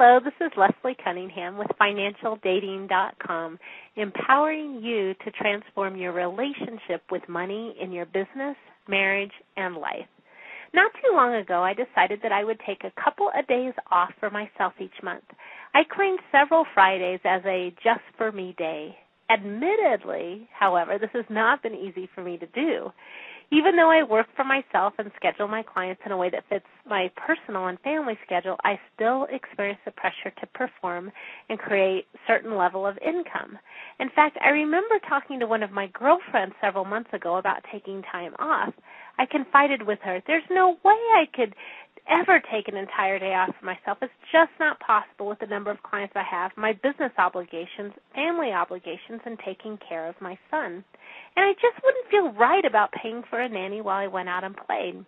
Hello, this is Leslie Cunningham with FinancialDating.com, empowering you to transform your relationship with money in your business, marriage, and life. Not too long ago, I decided that I would take a couple of days off for myself each month. I claimed several Fridays as a just for me day. Admittedly, however, this has not been easy for me to do. Even though I work for myself and schedule my clients in a way that fits my personal and family schedule, I still experience the pressure to perform and create a certain level of income. In fact, I remember talking to one of my girlfriends several months ago about taking time off. I confided with her, there's no way I could ever take an entire day off for myself. It's just not possible with the number of clients I have, my business obligations, family obligations, and taking care of my son. And I just wouldn't feel right about paying for a nanny while I went out and played.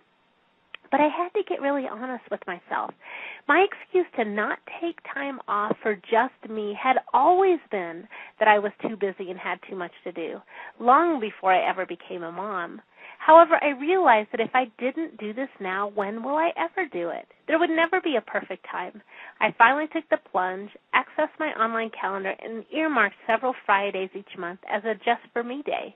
But I had to get really honest with myself. My excuse to not take time off for just me had always been that I was too busy and had too much to do, long before I ever became a mom. However, I realized that if I didn't do this now, when will I ever do it? There would never be a perfect time. I finally took the plunge, accessed my online calendar, and earmarked several Fridays each month as a just for me day.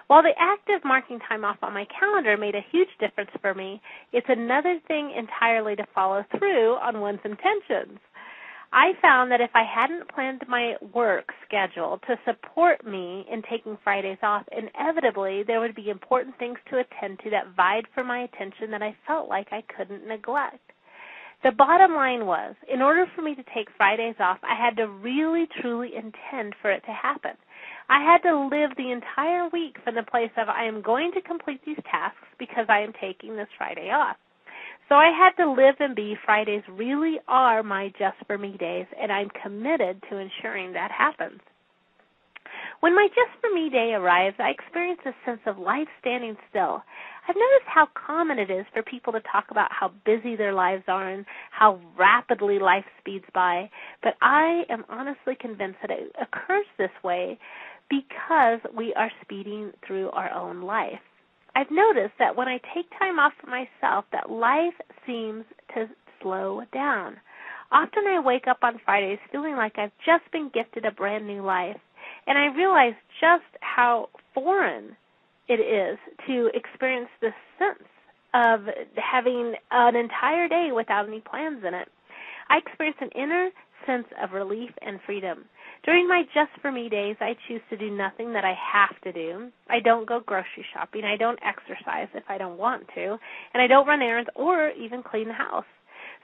While the act of marking time off on my calendar made a huge difference for me, it's another thing entirely to follow through on one's intentions. I found that if I hadn't planned my work schedule to support me in taking Fridays off, inevitably there would be important things to attend to that vied for my attention that I felt like I couldn't neglect. The bottom line was, in order for me to take Fridays off, I had to really, truly intend for it to happen. I had to live the entire week from the place of I am going to complete these tasks because I am taking this Friday off. So I had to live and be Fridays really are my just for me days, and I'm committed to ensuring that happens. When my just for me day arrives, I experience a sense of life standing still. I've noticed how common it is for people to talk about how busy their lives are and how rapidly life speeds by, but I am honestly convinced that it occurs this way because we are speeding through our own life. I've noticed that when I take time off for myself, that life seems to slow down. Often I wake up on Fridays feeling like I've just been gifted a brand new life, and I realize just how foreign it is to experience this sense of having an entire day without any plans in it. I experience an inner sense of relief and freedom. During my just for me days, I choose to do nothing that I have to do. I don't go grocery shopping. I don't exercise if I don't want to. And I don't run errands or even clean the house.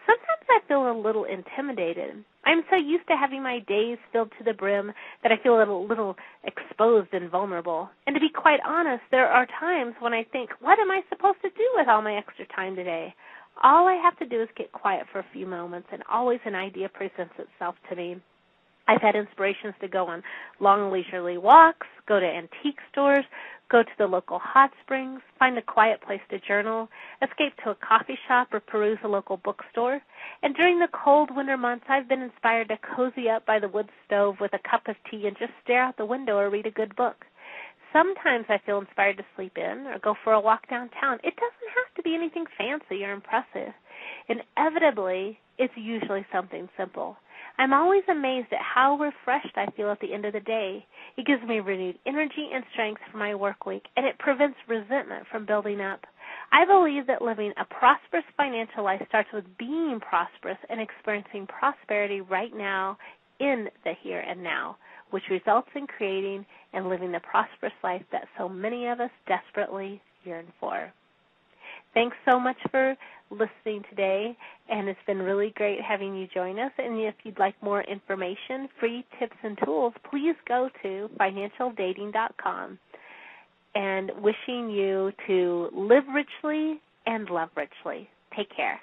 Sometimes I feel a little intimidated. I'm so used to having my days filled to the brim that I feel a little exposed and vulnerable. And to be quite honest, there are times when I think, what am I supposed to do with all my extra time today? All I have to do is get quiet for a few moments, and always an idea presents itself to me. I've had inspirations to go on long leisurely walks, go to antique stores, go to the local hot springs, find a quiet place to journal, escape to a coffee shop, or peruse a local bookstore. And during the cold winter months, I've been inspired to cozy up by the wood stove with a cup of tea and just stare out the window or read a good book. Sometimes I feel inspired to sleep in or go for a walk downtown. It doesn't have to be anything fancy or impressive. Inevitably, it's usually something simple. I'm always amazed at how refreshed I feel at the end of the day. It gives me renewed energy and strength for my work week, and it prevents resentment from building up. I believe that living a prosperous financial life starts with being prosperous and experiencing prosperity right now in the here and now, which results in creating and living the prosperous life that so many of us desperately yearn for. Thanks so much for listening today, and it's been really great having you join us. And if you'd like more information, free tips and tools, please go to FinancialDating.com. And wishing you to live richly and love richly. Take care.